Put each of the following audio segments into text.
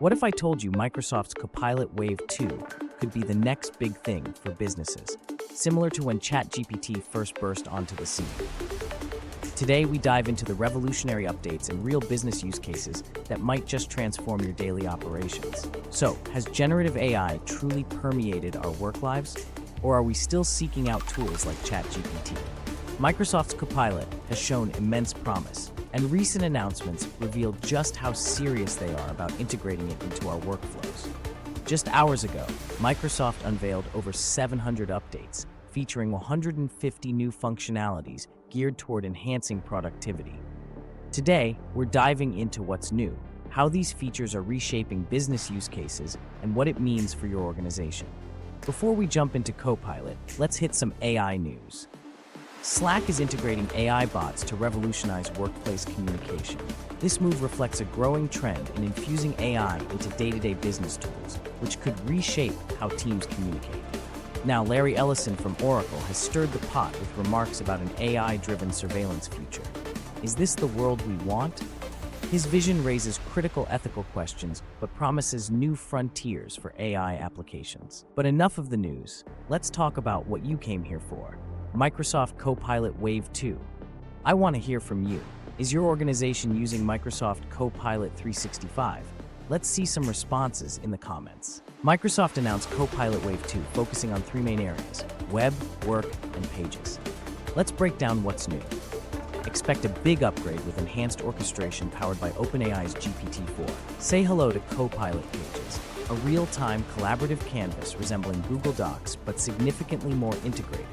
What if I told you Microsoft's Copilot Wave 2 could be the next big thing for businesses, similar to when ChatGPT first burst onto the scene? Today, we dive into the revolutionary updates and real business use cases that might just transform your daily operations. So, has generative AI truly permeated our work lives? Or are we still seeking out tools like ChatGPT? Microsoft's Copilot has shown immense promise, and recent announcements reveal just how serious they are about integrating it into our workflows. Just hours ago, Microsoft unveiled over 700 updates, featuring 150 new functionalities geared toward enhancing productivity. Today, we're diving into what's new, how these features are reshaping business use cases, and what it means for your organization. Before we jump into Copilot, let's hit some AI news. Slack is integrating AI bots to revolutionize workplace communication. This move reflects a growing trend in infusing AI into day-to-day business tools, which could reshape how teams communicate. Now, Larry Ellison from Oracle has stirred the pot with remarks about an AI-driven surveillance future. Is this the world we want? His vision raises critical ethical questions, but promises new frontiers for AI applications. But enough of the news. Let's talk about what you came here for. Microsoft Copilot Wave 2. I want to hear from you. Is your organization using Microsoft Copilot 365? Let's see some responses in the comments. Microsoft announced Copilot Wave 2, focusing on three main areas: web, work, and pages. Let's break down what's new. Expect a big upgrade with enhanced orchestration powered by OpenAI's GPT-4. Say hello to Copilot Pages, a real-time collaborative canvas resembling Google Docs but significantly more integrated.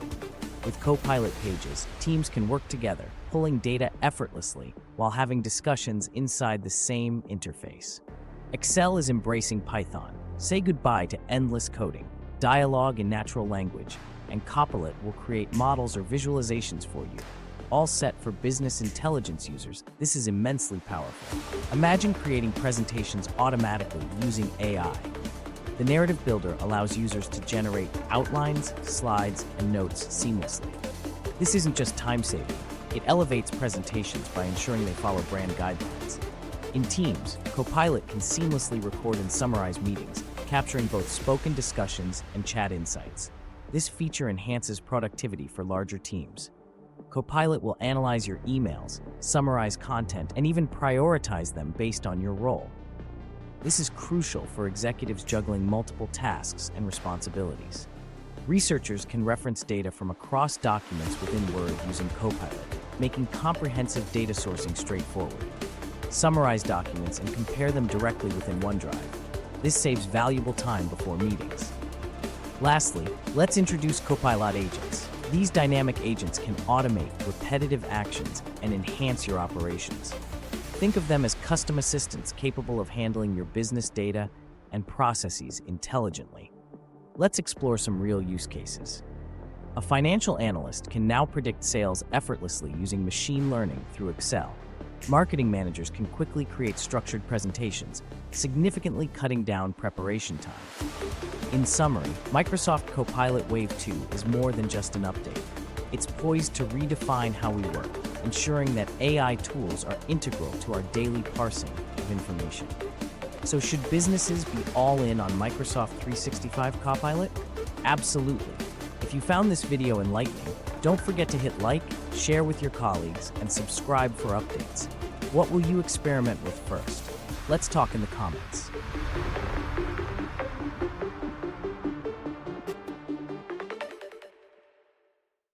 With Copilot Pages, teams can work together, pulling data effortlessly while having discussions inside the same interface. Excel is embracing Python. Say goodbye to endless coding, dialogue in natural language, and Copilot will create models or visualizations for you. All set for business intelligence users, this is immensely powerful. Imagine creating presentations automatically using AI. The Narrative Builder allows users to generate outlines, slides, and notes seamlessly. This isn't just time-saving, it elevates presentations by ensuring they follow brand guidelines. In Teams, Copilot can seamlessly record and summarize meetings, capturing both spoken discussions and chat insights. This feature enhances productivity for larger teams. Copilot will analyze your emails, summarize content, and even prioritize them based on your role. This is crucial for executives juggling multiple tasks and responsibilities. Researchers can reference data from across documents within Word using Copilot, making comprehensive data sourcing straightforward. Summarize documents and compare them directly within OneDrive. This saves valuable time before meetings. Lastly, let's introduce Copilot agents. These dynamic agents can automate repetitive actions and enhance your operations. Think of them as custom assistants capable of handling your business data and processes intelligently. Let's explore some real use cases. A financial analyst can now predict sales effortlessly using machine learning through Excel. Marketing managers can quickly create structured presentations, significantly cutting down preparation time. In summary, Microsoft Copilot Wave 2 is more than just an update. It's poised to redefine how we work, ensuring that AI tools are integral to our daily parsing of information. So should businesses be all in on Microsoft 365 Copilot? Absolutely. If you found this video enlightening, don't forget to hit like, share with your colleagues, and subscribe for updates. What will you experiment with first? Let's talk in the comments.